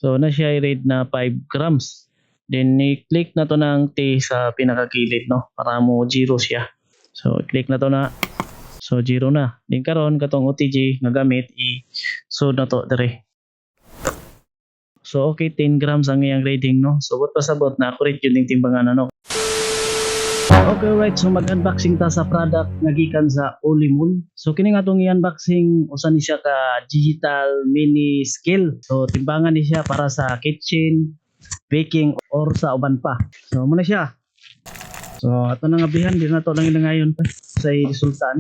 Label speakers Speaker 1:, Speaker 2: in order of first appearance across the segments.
Speaker 1: So na siya i-rate na 5 grams. Then i-click na to ng T sa pinakakilid no para mo 0 siya. So i-click na to na. So 0 na. Then karon katong OTG nga gamit i-sod na to dire. So okay 10 grams ang iyang rating no. So what pasabot na accurate yun yung timbangan ano. Okay right, so mag-unboxing ta sa product nga gikan sa Olimol. So kini nga tong i-unboxing usa ni siya ka digital mini scale. So timbangan ni siya para sa kitchen, baking or sa uban pa. So muna siya. So ato nang abihan din nato lang ilangayon pa sa resulta.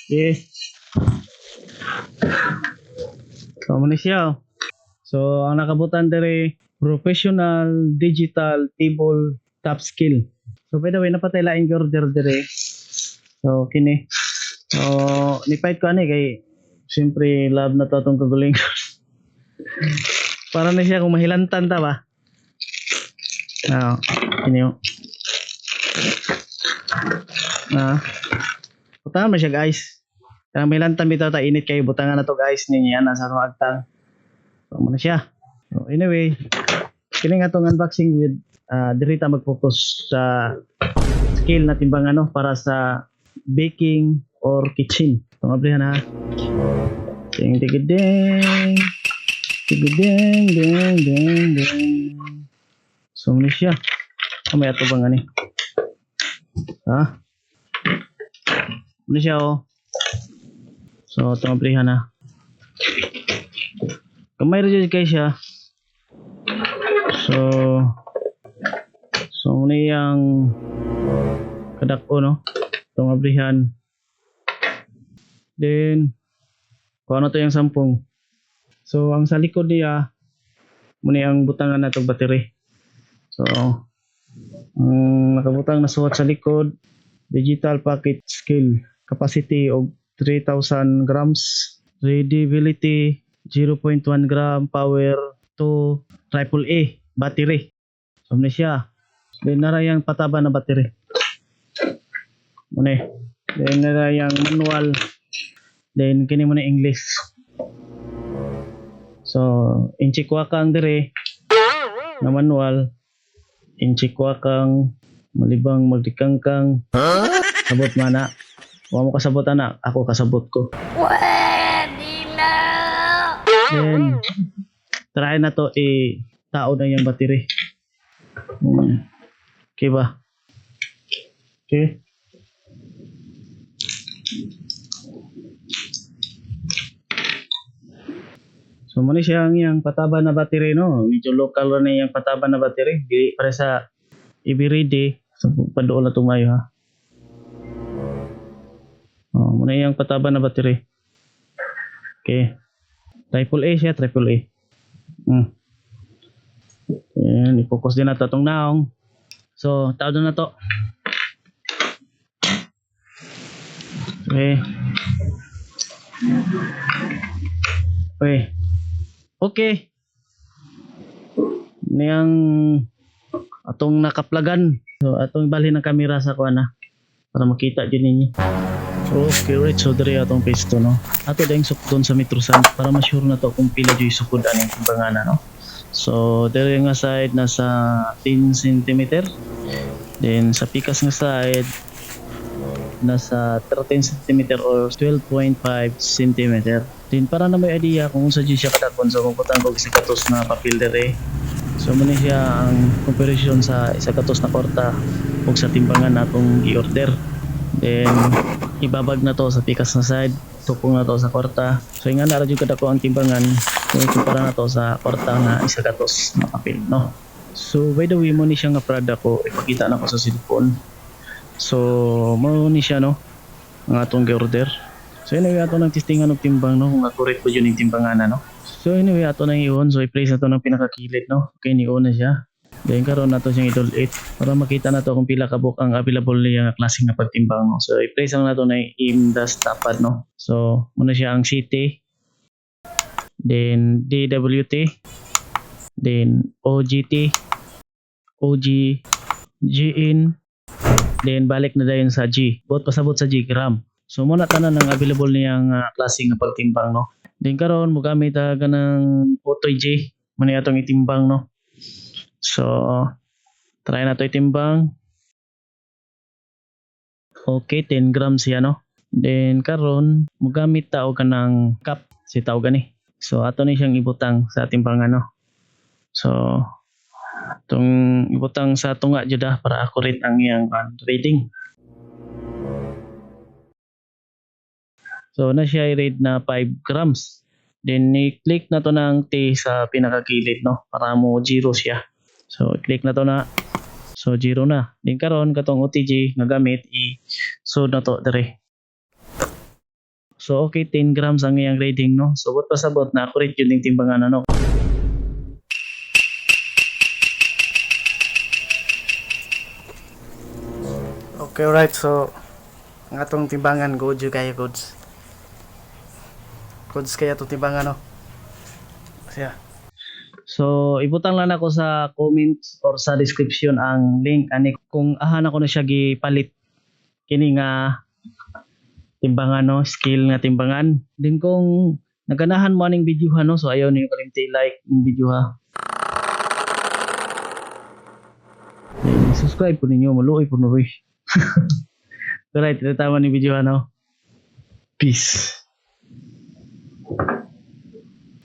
Speaker 1: Okay. So muna siya. So ang nakabutan dire professional digital table top scale. So by the way napatay laing order dire. So kini. So nipait ko ani kay siyempre love na to atong kaguling. Para na siya kung mahilantan ta ba. Kini yo. Butangan mo siya guys. Kaya may lantan bitaw ta init kayo butangan na to guys ninyo yan nasa agtang. So muna siya. So anyway, kini nga tong unboxing with dirita mag-focus sa scale na timbangan no para sa baking or kitchen. So abrihan ha. Ding ding ding. Ding ding ding ding ding. So muna siya. May ato bang ani? Muna siya oh. So ito abrihan na. Kamay rin guys siya. So muna yung kadako no. Itong abrihan. Then kung ano to yung sampung. So ang sa likod niya muna yung butangan na itong battery. So ang nakabutang na suot sa likod digital pocket scale capacity of 3,000 grams, readability 0.1 gram, power to AAA battery. So muna siya. Then nara yung pataba na battery. Muna. Then nara yung manual. Then kini muna English. So inchi kwa kang dire na manual. Inchi kwa kang malibang magdikangkang. Sabot mana. Huwag mo kasabot anak, ako kasabot ko. Pwede na! Then, try na to tao na yung battery. Okay ba? Okay. So, muna siya ang pataba na battery, no? Medyo local na yung pataba na battery. Di para sa everyday. So, padoon na tumayo, ha? Muna yung pataba na battery. Okay. AAA siya, AAA. Yan, i-focus din nato itong naong. So, tao na to. Okay. Okay. Niyang atong nakaplagan. So, atong ibalhin ng kamera sa kuha na. Para makita din ninyo. Okay, right. So, dari atong page to, no? Ato dahil sukdon sa Metrosan para ma-sure na to kung pila dyan sukod aning timbangan, no? So, dari nga side nasa 10 cm. Then, sa pikas nga side nasa 13 cm or 12.5 cm. Then, para na may idea kung sa dyan siya kadakon. So, kung kutang ko isa katos na papel dari. So, muna siya ang comparison sa isa katos na korta o sa timbangan natong i-order. Then ibabag na to sa pikas na side, tukong na to sa korta. So nga na radyo kada ko ang timbangan, so ikumpara na to sa korta na isa katos na papel, no? So by the way mo ni siya nga product ko ipakita na ko sa cellphone. So mo ni siya no ang atong gi-order. So anyway ato nang testingan og timbang no kung accurate po yun yung timbangan no. So anyway ato nang i-on, so i-place na to ng pinakakilid no. Okay ni-on na siya. Then karon nato siyang idol 8 para makita nato kung pila ka book ang available niya nga klase nga pagtimbang no. So i-place lang nato na IMDAS tapad no. So muna siya ang CT, then DWT, then OGT, OG, GIN, then balik na dayon sa G. Bot pasabot sa G gram. So muna tanan ang available niyang klase nga pagtimbang no. Then karon mo gamit ganang Otoy G muna atong itimbang no. So try na to itimbang. Okay, 10 grams siya no. Then karon mo gamit ta og kanang cup si tawag gani. So ato ni siyang ibutang sa timbangan no. So itong ibutang sa tunga jud para accurate ang iyang reading. So na siya i-read na 5 grams. Then i-click na to ng T sa pinakagilid no para mo zero siya. So i-click na to na. So zero na. Then karon katong OTG nga gamit i-sud na to dire. So okay, 10 grams ang iyang reading no. So bot pasabot na accurate yun yung timbangan ano. Okay, right. So ang atong timbangan good jud kaya goods. Goods kaya to timbangan no. Siya. So ibutang lang ako sa comments or sa description ang link ani kung ahan ako na siya gipalit kini nga timbangan no, scale nga timbangan. Din kung naganahan mo aning video ha no, so ayaw niyo kalimti like yung video ha. Then, subscribe po ninyo, maluoy po no. Alright, ito tama ni video ha no. Peace.